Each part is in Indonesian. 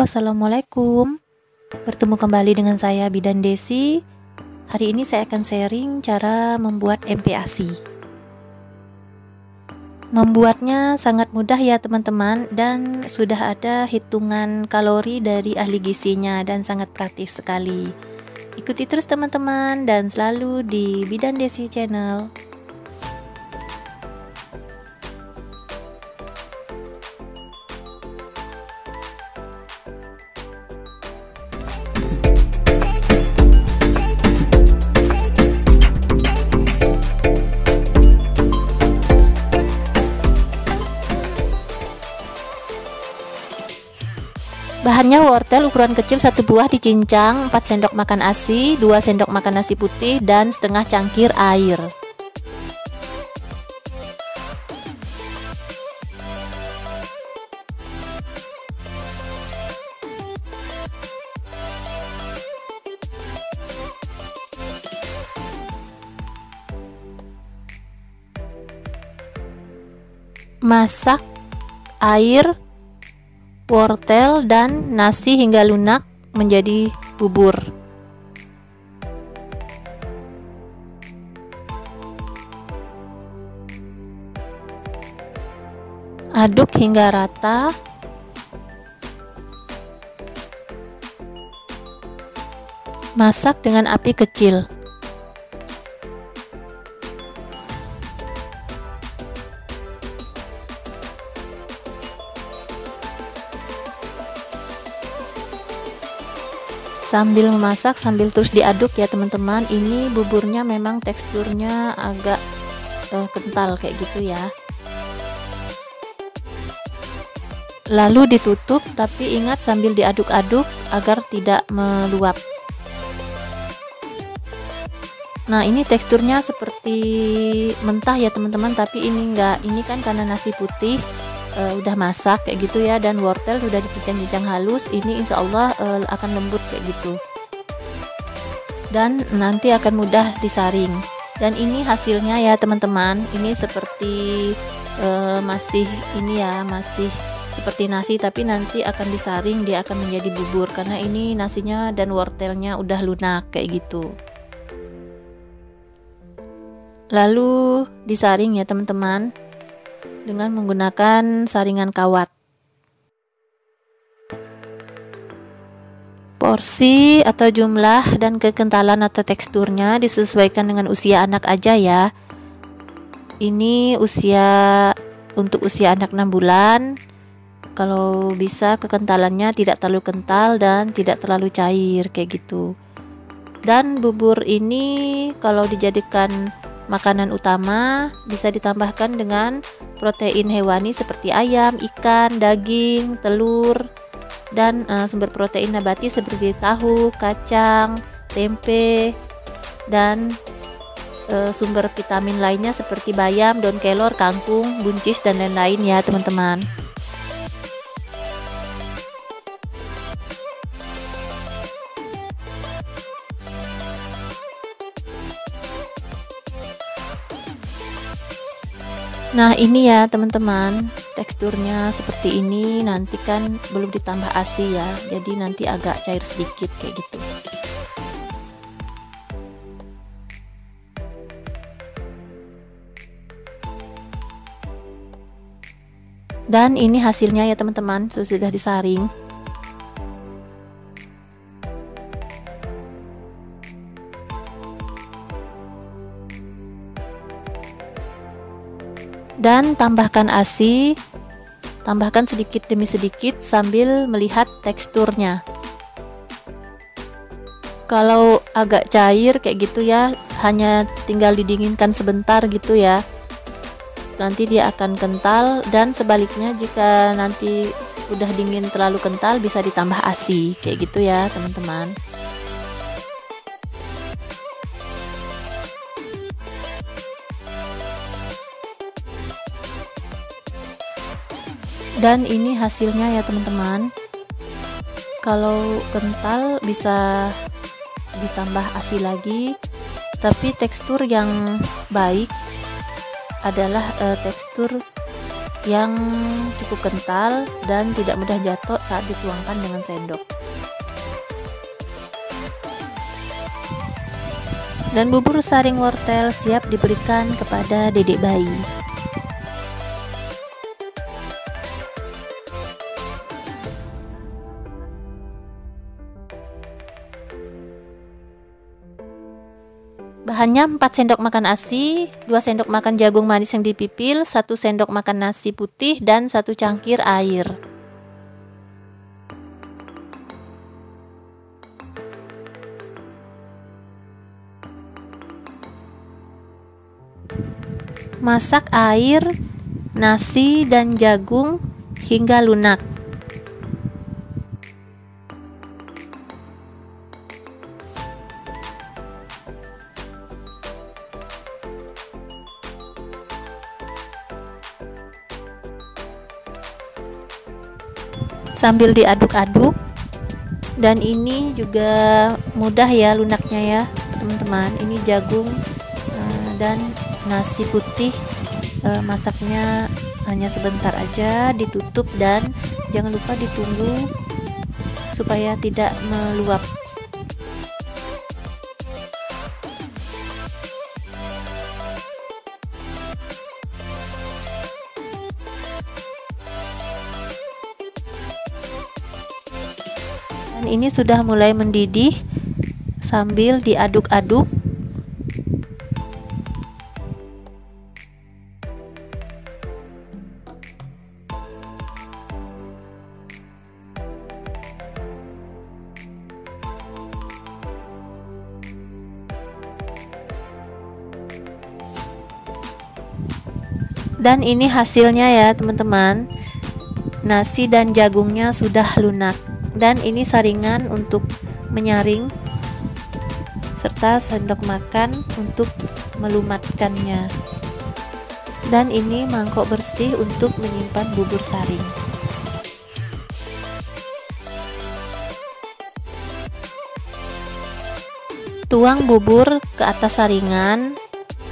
Halo, assalamualaikum. Bertemu kembali dengan saya Bidan Desi. Hari ini saya akan sharing cara membuat MPASI. Membuatnya sangat mudah ya teman-teman, dan sudah ada hitungan kalori dari ahli gizinya dan sangat praktis sekali. Ikuti terus teman-teman dan selalu di Bidan Desi Channel. Bahannya wortel ukuran kecil 1 buah dicincang, 4 sendok makan ASI, 2 sendok makan nasi putih, dan setengah cangkir air. Masak air, wortel dan nasi hingga lunak menjadi bubur. Aduk hingga rata. Masak dengan api kecil. Sambil memasak, sambil terus diaduk ya teman-teman. Ini buburnya memang teksturnya agak kental kayak gitu ya. Lalu ditutup, tapi ingat sambil diaduk-aduk agar tidak meluap. Nah, ini teksturnya seperti mentah ya teman-teman, tapi ini enggak. Ini kan karena nasi putih udah masak kayak gitu ya, dan wortel udah dicincang-cincang halus. Ini insya Allah akan lembut kayak gitu, dan nanti akan mudah disaring. Dan ini hasilnya ya teman-teman, ini seperti masih ini ya, masih seperti nasi, tapi nanti akan disaring, dia akan menjadi bubur karena ini nasinya dan wortelnya udah lunak kayak gitu. Lalu disaring ya teman-teman dengan menggunakan saringan kawat. Porsi atau jumlah dan kekentalan atau teksturnya disesuaikan dengan usia anak aja ya. Ini untuk usia anak 6 bulan. Kalau bisa kekentalannya tidak terlalu kental dan tidak terlalu cair kayak gitu. Dan bubur ini kalau dijadikan makanan utama bisa ditambahkan dengan protein hewani seperti ayam, ikan, daging, telur, dan sumber protein nabati seperti tahu, kacang, tempe, dan sumber vitamin lainnya seperti bayam, daun kelor, kangkung, buncis, dan lain-lain ya teman-teman. Nah, ini ya teman-teman, teksturnya seperti ini. Nanti kan belum ditambah ASI ya, jadi nanti agak cair sedikit kayak gitu. Dan ini hasilnya ya teman-teman, sudah disaring. Dan tambahkan ASI, tambahkan sedikit demi sedikit sambil melihat teksturnya. Kalau agak cair kayak gitu ya, hanya tinggal didinginkan sebentar gitu ya, nanti dia akan kental. Dan sebaliknya, jika nanti udah dingin terlalu kental, bisa ditambah ASI kayak gitu ya teman-teman. Dan ini hasilnya ya teman-teman. Kalau kental bisa ditambah ASI lagi, tapi tekstur yang baik adalah tekstur yang cukup kental dan tidak mudah jatuh saat dituangkan dengan sendok. Dan bubur saring wortel siap diberikan kepada dedek bayi. Bahannya 4 sendok makan ASI, 2 sendok makan jagung manis yang dipipil, 1 sendok makan nasi putih, dan 1 cangkir air. Masak air, nasi, dan jagung hingga lunak. Sambil diaduk-aduk, dan ini juga mudah ya lunaknya ya teman-teman. Ini jagung dan nasi putih, masaknya hanya sebentar aja, ditutup dan jangan lupa ditunggu supaya tidak meluap. Dan ini sudah mulai mendidih sambil diaduk-aduk. Dan ini hasilnya ya teman-teman, nasi dan jagungnya sudah lunak, dan ini saringan untuk menyaring serta sendok makan untuk melumatkannya, dan ini mangkok bersih untuk menyimpan bubur saring. Tuang bubur ke atas saringan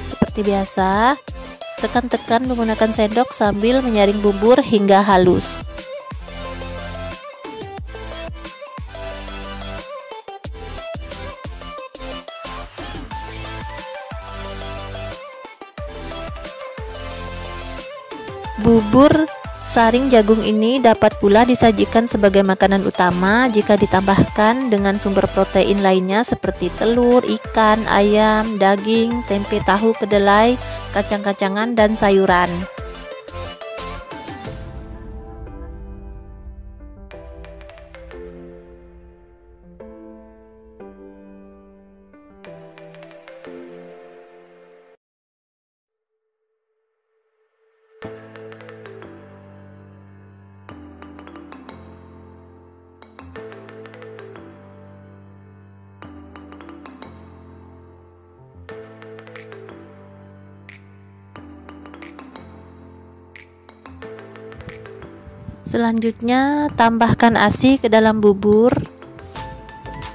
seperti biasa. Tekan-tekan menggunakan sendok sambil menyaring bubur hingga halus. Bubur saring jagung ini dapat pula disajikan sebagai makanan utama jika ditambahkan dengan sumber protein lainnya seperti telur, ikan, ayam, daging, tempe, tahu, kedelai, kacang-kacangan, dan sayuran. Selanjutnya, tambahkan ASI ke dalam bubur.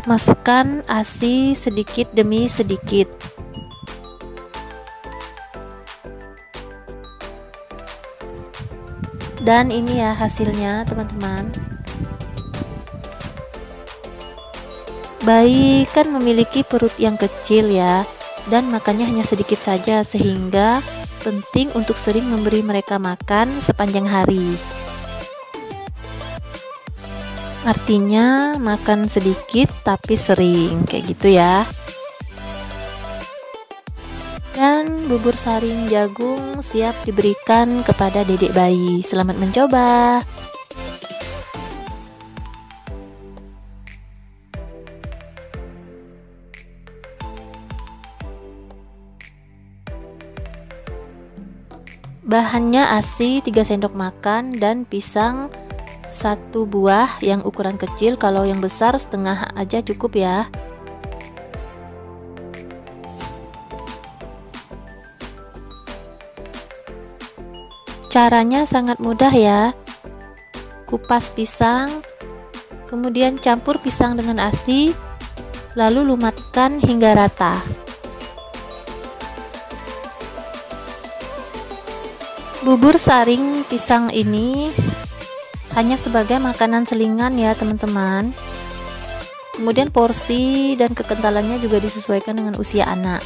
Masukkan ASI sedikit demi sedikit. Dan ini ya hasilnya, teman-teman. Bayi kan memiliki perut yang kecil ya, dan makannya hanya sedikit saja, sehingga penting untuk sering memberi mereka makan sepanjang hari. Artinya makan sedikit tapi sering, kayak gitu ya. Dan bubur saring jagung siap diberikan kepada dedek bayi. Selamat mencoba. Bahannya ASI 3 sendok makan dan pisang 1 buah yang ukuran kecil. Kalau yang besar setengah aja cukup ya. Caranya sangat mudah ya. Kupas pisang, kemudian campur pisang dengan ASI, lalu lumatkan hingga Bubur saring pisang ini hanya sebagai makanan selingan ya teman-teman. Kemudian porsi dan kekentalannya juga disesuaikan dengan usia anak.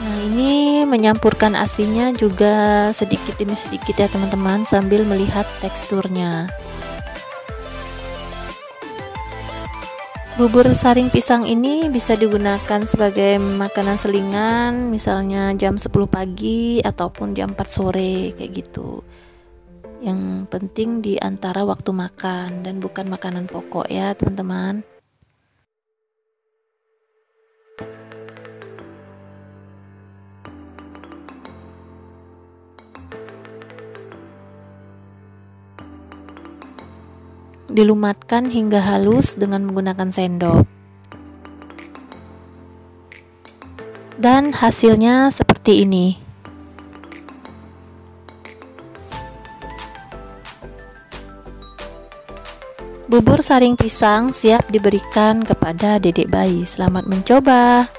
Nah, ini menyampurkan asinnya juga sedikit demi sedikit ya teman-teman, sambil melihat teksturnya. Bubur saring pisang ini bisa digunakan sebagai makanan selingan, misalnya jam 10 pagi ataupun jam 4 sore kayak gitu. Yang penting di antara waktu makan dan bukan makanan pokok ya teman-teman. Dilumatkan hingga halus dengan menggunakan sendok. Dan hasilnya seperti ini. Bubur saring pisang siap diberikan kepada dedek bayi. Selamat mencoba.